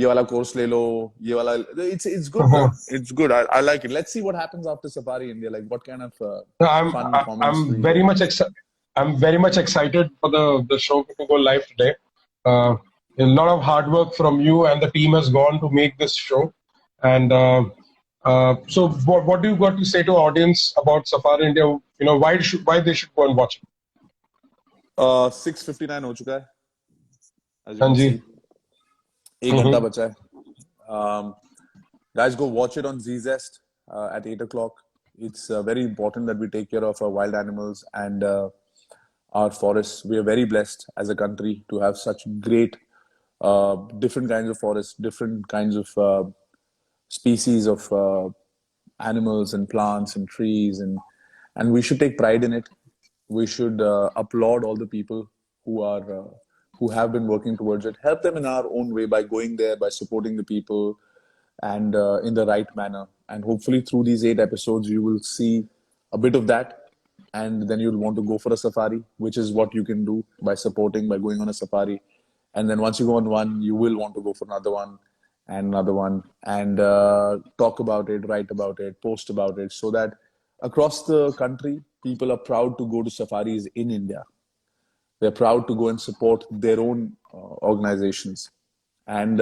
[SPEAKER 1] ये वाला कोर्स ले लो, ये वाला, it's good man. It's good. I like it. Let's see what happens after Safari India, like what kind of fun comments we
[SPEAKER 3] very
[SPEAKER 1] get.
[SPEAKER 3] much excited. I'm very much excited for the show to go live today. A lot of hard work from you and the team has gone to make this show. And so, what do you got to say to audience about Safari India? You know, why they should go and watch it?
[SPEAKER 1] 6:59 हो चुका है, as you can
[SPEAKER 3] Anji.
[SPEAKER 1] see. एक घंटा बचा है. Guys, go watch it on Zest at 8 o'clock. It's very important that we take care of our wild animals and our forests. We are very blessed as a country to have such great different kinds of forests, different kinds of species of animals and plants and trees, and we should take pride in it. We should applaud all the people who have been working towards it. Help them in our own way by going there, by supporting the people, and in the right manner. And hopefully, through these 8 episodes, you will see a bit of that, and then you'll want to go for a safari, which is what you can do by supporting, by going on a safari. And then once you go on one, you will want to go for another one and another one, and talk about it, write about it, post about it, so that across the country, people are proud to go to safaris in India. They're proud to go and support their own organizations. And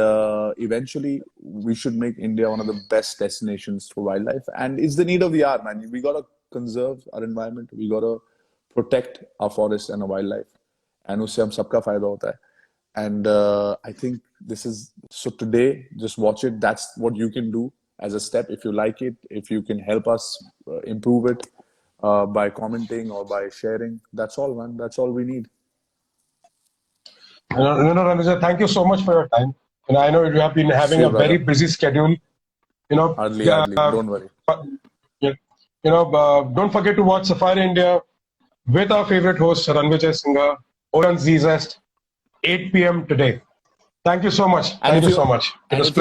[SPEAKER 1] eventually, we should make India one of the best destinations for wildlife. And it's the need of the hour, man. We got to conserve our environment. We got to protect our forests and our wildlife. And usse hum sabka fayda hota hai. And I think this is, so today, just watch it. That's what you can do as a step. If you like it, if you can help us improve it by commenting or by sharing, that's all, man. That's all we need.
[SPEAKER 3] Ranvijay, thank you so much for your time. And I know you have been having a very busy schedule. You know,
[SPEAKER 1] Hardly. Don't worry.
[SPEAKER 3] Don't forget to watch Safari India with our favorite host, Ranvijay Singha, on Zest, 8 p.m. today. Thank you so much. Thank you so much.
[SPEAKER 1] And if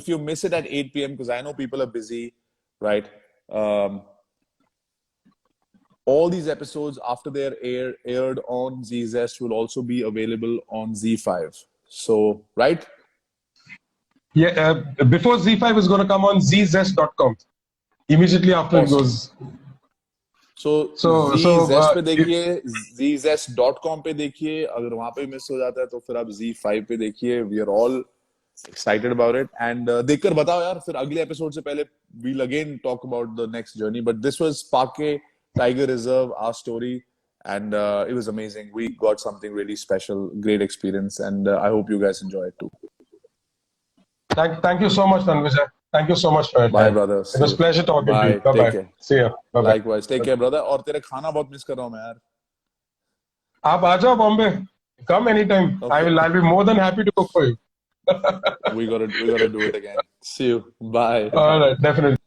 [SPEAKER 1] you miss it at 8 p.m., because I know people are busy, right? All these episodes after they're aired on Zest will also be available on Z5. So, right?
[SPEAKER 3] Yeah, before Z5 is going to come on Zest.com. Immediately after it goes.
[SPEAKER 1] So Zest पे देखिए, Zest.com पे देखिए. अगर वहाँ पे miss हो जाता है तो फिर आप Z5 पे देखिए. We are all excited about it. And देखकर बताओ यार, फिर अगले एपिसोड से पहले we'll again talk about the next journey. But this was Pake Tiger Reserve, our story, and it was amazing. We got something really special, great experience, and I hope you guys enjoy it too.
[SPEAKER 3] Thank you so much, Ranvijay. Thank you so much for it.
[SPEAKER 1] Bye, brother.
[SPEAKER 3] It was a pleasure talking to you.
[SPEAKER 1] Bye.
[SPEAKER 3] Bye.
[SPEAKER 1] Take care.
[SPEAKER 3] See you. Bye.
[SPEAKER 1] Likewise. Take care, brother. और तेरे खाना बहुत miss कर रहा हूँ मैं यार.
[SPEAKER 3] आप आ जाओ Bombay. Come anytime.
[SPEAKER 1] Okay.
[SPEAKER 3] I'll be more than happy to cook for you.
[SPEAKER 1] we gotta do it again. See you. Bye.
[SPEAKER 3] All right, definitely.